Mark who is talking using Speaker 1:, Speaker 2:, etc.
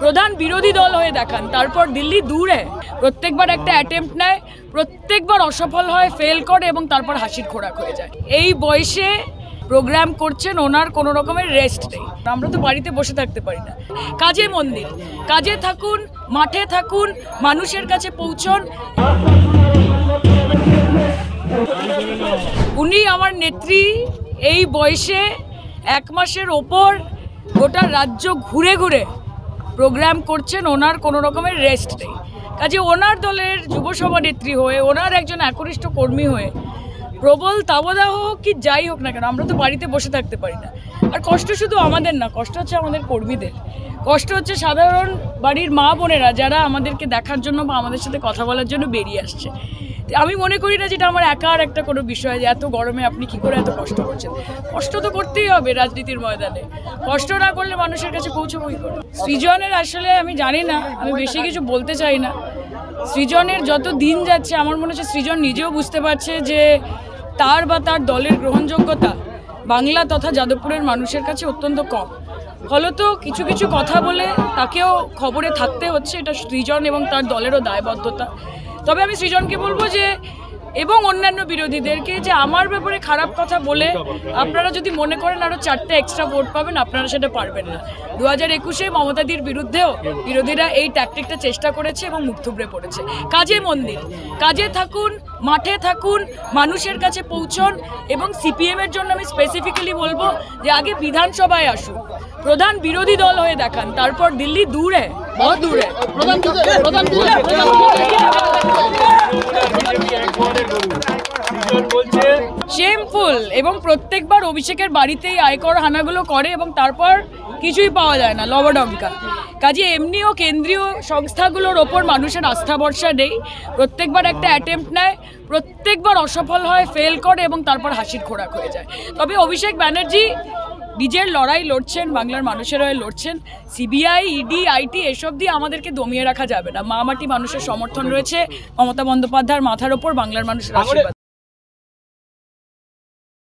Speaker 1: প্রধান বিরোধী দল হয়ে দেখান, তারপর দিল্লি দূরে প্রত্যেকবার একটা অ্যাটেম্প্ট নেয়, প্রত্যেকবার অসফল হয়, ফেল করে এবং তারপর হাসির খোরাক হয়ে যায়। এই বয়সে প্রোগ্রাম করছেন, ওনার কোনো রকমের রেস্ট নেই। আমরা তো বাড়িতে বসে থাকতে পারি না, কাজে মন দিন, কাজে থাকুন, মাঠে থাকুন, মানুষের কাছে পৌঁছন। উনি আমার নেত্রী, এই বয়সে 1 মাসের ওপর গোটা রাজ্য ঘুরে ঘুরে প্রোগ্রাম করছেন, ওনার কোনো রকমের রেস্ট নেই। কাজে ওনার দলের যুব সভানেত্রী হয়ে, ওনার একজন একনিষ্ঠ কর্মী হয়ে প্রবল তাবদাহ হোক কি যাই হোক না কেন, আমরা তো বাড়িতে বসে থাকতে পারি না। আর কষ্ট শুধু আমাদের না, কষ্ট হচ্ছে আমাদের কর্মীদের, কষ্ট হচ্ছে সাধারণ বাড়ির মা বোনেরা যারা আমাদেরকে দেখার জন্য বা আমাদের সাথে কথা বলার জন্য বেরিয়ে আসছে। আমি মনে করি না যেটা আমার একার একটা কোনো বিষয় যে এত গরমে আপনি কি করে এত কষ্ট করছেন। কষ্ট তো করতেই হবে রাজনীতির ময়দানে, কষ্ট না করলে মানুষের কাছে পৌঁছবো কি করে। সৃজনের আসলে আমি জানি না, আমি বেশি কিছু বলতে চাই না। সৃজনের যত দিন যাচ্ছে আমার মনে হচ্ছে সৃজন নিজেও বুঝতে পারছে যে তার বা তার দলের গ্রহণযোগ্যতা বাংলা তথা যাদবপুরের মানুষের কাছে অত্যন্ত কম। ফলত কিছু কিছু কথা বলে তাকেও খবরে থাকতে হচ্ছে, এটা সৃজন এবং তার দলেরও দায়বদ্ধতা। তবে আমি সৃজনকে বলবো যে এবং অন্যান্য বিরোধীদেরকে যে আমার ব্যাপারে খারাপ কথা বলে আপনারা যদি মনে করেন আরও 4টে এক্সট্রা ভোট পাবেন, আপনারা সেটা পারবেন না। 2021-এ মমতাদির বিরুদ্ধেও বিরোধীরা এই ট্যাকটিকটা চেষ্টা করেছে এবং মুখ থুবড়ে পড়েছে। কাজে মন দিন, কাজে থাকুন, মাঠে থাকুন, মানুষের কাছে পৌঁছন। এবং সিপিএমের জন্য আমি স্পেসিফিক্যালি বলবো যে আগে বিধানসভায় আসুন, প্রধান বিরোধী দল হয়ে দেখান, তারপর দিল্লি দূরে, বহুত দূরে। শেমফুল। এবং প্রত্যেকবার অভিষেকের বাড়িতেই আয়কর হানাগুলো করে এবং তারপর কিছুই পাওয়া যায় না, লবডঙ্কা। কাজে এমনিও কেন্দ্রীয় সংস্থাগুলোর ওপর মানুষের আস্থা ভরসা নেই। প্রত্যেকবার একটা অ্যাটেম্প্ট নেয়, প্রত্যেকবার অসফল হয়, ফেল করে এবং তারপর হাসির খোরাক হয়ে যায়। তবে অভিষেক ব্যানার্জি নিজের লড়াই লড়ছেন, বাংলার মানুষের হয়ে লড়ছেন। সিবিআই, ইডি, আইটি এসব দিয়ে আমাদেরকে দমিয়ে রাখা যাবে না। মা মাটি মানুষের সমর্থন রয়েছে, মমতা বন্দ্যোপাধ্যায়ের মাথার ওপর বাংলার মানুষের আশীর্বাদ।